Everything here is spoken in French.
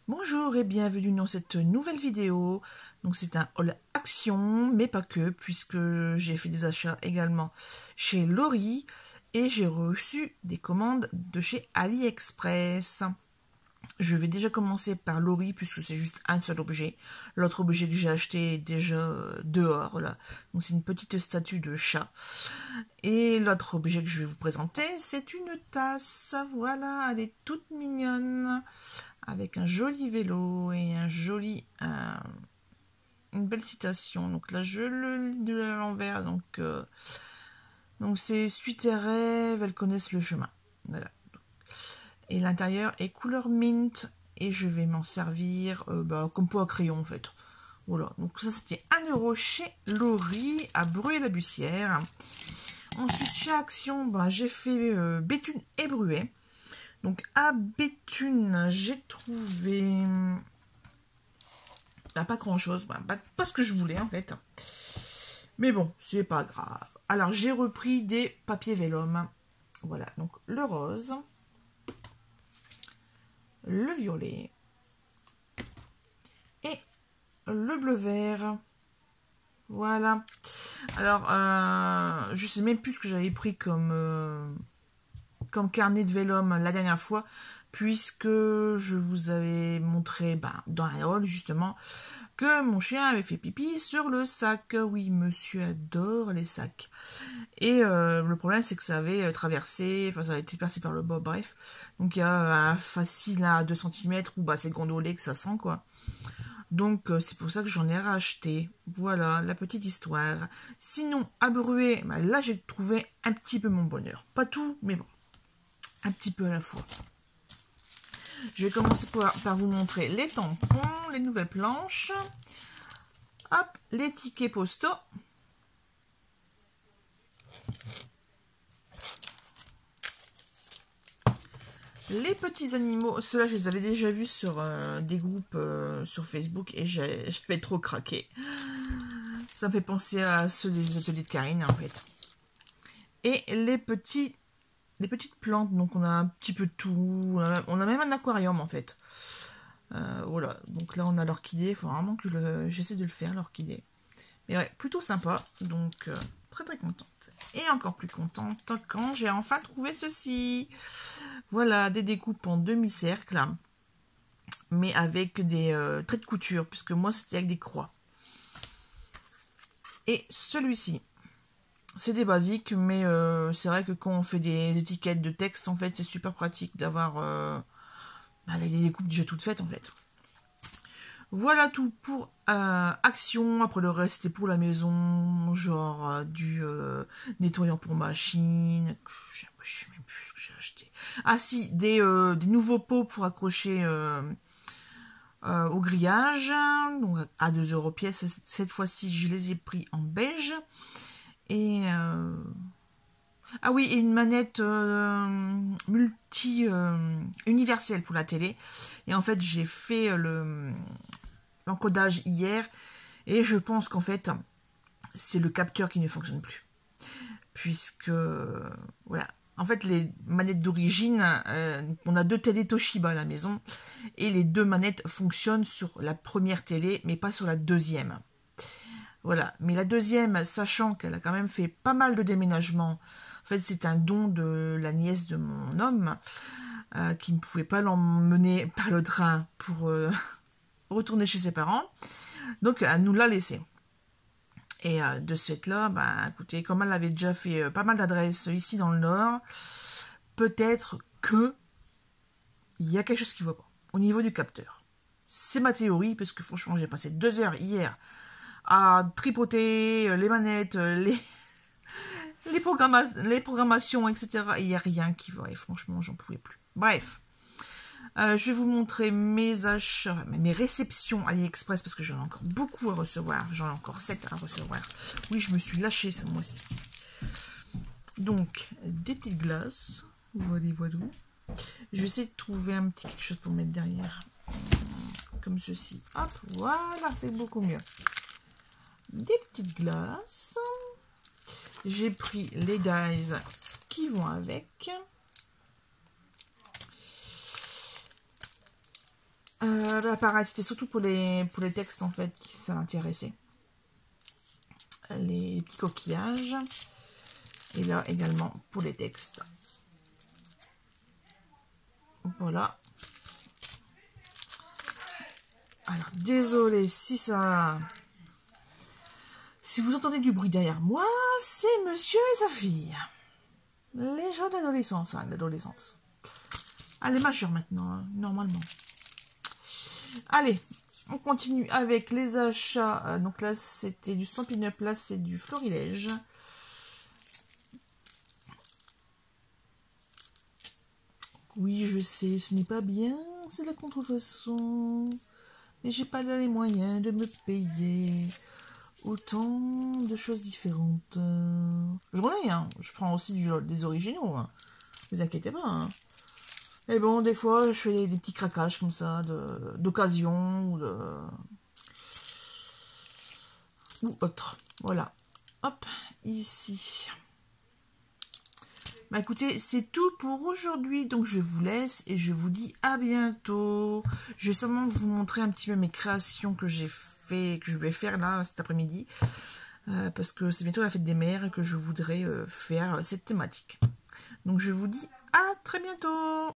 Bonjour et bienvenue dans cette nouvelle vidéo. Donc c'est un haul action, mais pas que, puisque j'ai fait des achats également chez Lori et j'ai reçu des commandes de chez AliExpress. Je vais déjà commencer par Lori puisque c'est juste un seul objet. L'autre objet que j'ai acheté est déjà dehors là. Donc c'est une petite statue de chat. Et l'autre objet que je vais vous présenter, c'est une tasse. Voilà, elle est toute mignonne. Avec un joli vélo et une belle citation. Donc là, je le lis de l'envers. Donc c'est suite tes rêves, elles connaissent le chemin. Voilà. Et l'intérieur est couleur mint. Et je vais m'en servir comme pot à crayon en fait. Voilà. Donc ça, c'était 1 € chez Lori à Bruay-la-Bussière. Ensuite, chez Action, j'ai fait Béthune et Bruay. Donc à Béthune, j'ai trouvé pas grand chose, pas ce que je voulais en fait. Mais bon, c'est pas grave. Alors j'ai repris des papiers vélum. Voilà, donc le rose, le violet et le bleu vert. Voilà. Alors, je sais même plus ce que j'avais pris comme carnet de vélum la dernière fois, puisque je vous avais montré dans un haul justement que mon chien avait fait pipi sur le sac. Oui, monsieur adore les sacs. Et le problème, c'est que ça avait traversé, enfin ça avait été percé par le bas, bref. Donc il y a un facile à 2 cm où c'est gondolé que ça sent quoi. Donc c'est pour ça que j'en ai racheté. Voilà la petite histoire. Sinon, à Bruay, là j'ai trouvé un petit peu mon bonheur. Pas tout, mais bon. Un petit peu à la fois. Je vais commencer par vous montrer les tampons, les nouvelles planches. Hop, les tickets postaux. Les petits animaux, ceux-là je les avais déjà vus sur des groupes sur Facebook et j'avais trop craqué. Ça me fait penser à ceux des ateliers de Karine en fait. Et les petites plantes, donc on a un petit peu de tout. On a même un aquarium en fait. Voilà, donc là on a l'orchidée, il faut vraiment que j'essaie de le faire, l'orchidée. Mais ouais, plutôt sympa, donc très très contente. Et encore plus contente quand j'ai enfin trouvé ceci. Voilà, des découpes en demi-cercle, mais avec des traits de couture, puisque moi c'était avec des croix. Et celui-ci, c'est des basiques, mais c'est vrai que quand on fait des étiquettes de texte, en fait, c'est super pratique d'avoir les découpes déjà toutes faites, en fait. Voilà tout pour Action. Après le reste, c'est pour la maison, genre du nettoyant pour machine. Je sais même plus ce que j'ai acheté. Ah si, des nouveaux pots pour accrocher au grillage. Donc à 2 € pièce. Cette fois-ci, je les ai pris en beige. Et ah oui, et une manette universelle pour la télé. Et en fait, j'ai fait l'encodage hier. Et je pense qu'en fait, c'est le capteur qui ne fonctionne plus. Puisque, voilà. En fait, les manettes d'origine, on a 2 télé Toshiba à la maison. Et les 2 manettes fonctionnent sur la première télé, mais pas sur la deuxième. Voilà, mais la deuxième, sachant qu'elle a quand même fait pas mal de déménagements, en fait c'est un don de la nièce de mon homme, qui ne pouvait pas l'emmener par le train pour retourner chez ses parents, donc elle nous l'a laissé. Et de ce fait-là, écoutez, comme elle avait déjà fait pas mal d'adresses ici dans le Nord, peut-être que il y a quelque chose qui ne va pas au niveau du capteur. C'est ma théorie, parce que franchement j'ai passé 2 heures hier à tripoter les manettes, les programmations, etc. Il n'y a rien qui va, et franchement, j'en pouvais plus. Bref, je vais vous montrer mes achats, mes réceptions AliExpress, parce que j'en ai encore beaucoup à recevoir. J'en ai encore 7 à recevoir. Oui, je me suis lâchée ce mois-ci. Donc, des petites glaces. Voilà, voilà. Je vais essayer de trouver un petit quelque chose pour mettre derrière. Comme ceci. Hop, voilà, c'est beaucoup mieux. Des petites glaces. J'ai pris les dies qui vont avec. Là, pareil, c'était surtout pour les textes, en fait, qui ça m'intéressait. Les petits coquillages. Et là, également, pour les textes. Voilà. Alors, désolé si ça... Si vous entendez du bruit derrière moi, c'est monsieur et sa fille. Les jeux d'adolescence, d'adolescence. Allez, majeur maintenant, hein, normalement. Allez, on continue avec les achats. Donc là, c'était du Stampin' Up, là, c'est du Florilège. Oui, je sais, ce n'est pas bien, c'est la contrefaçon. Mais j'ai pas les moyens de me payer autant de choses différentes. J'en ai, hein. Je prends aussi des originaux. Hein. Ne vous inquiétez pas. Hein. Mais bon, des fois, je fais des petits craquages comme ça, d'occasion ou autre. Voilà. Hop, ici. Bah écoutez, c'est tout pour aujourd'hui. Donc je vous laisse et je vous dis à bientôt. Je vais seulement vous montrer un petit peu mes créations que j'ai fait, que je vais faire là cet après-midi. Parce que c'est bientôt la fête des mères et que je voudrais faire cette thématique. Donc je vous dis à très bientôt.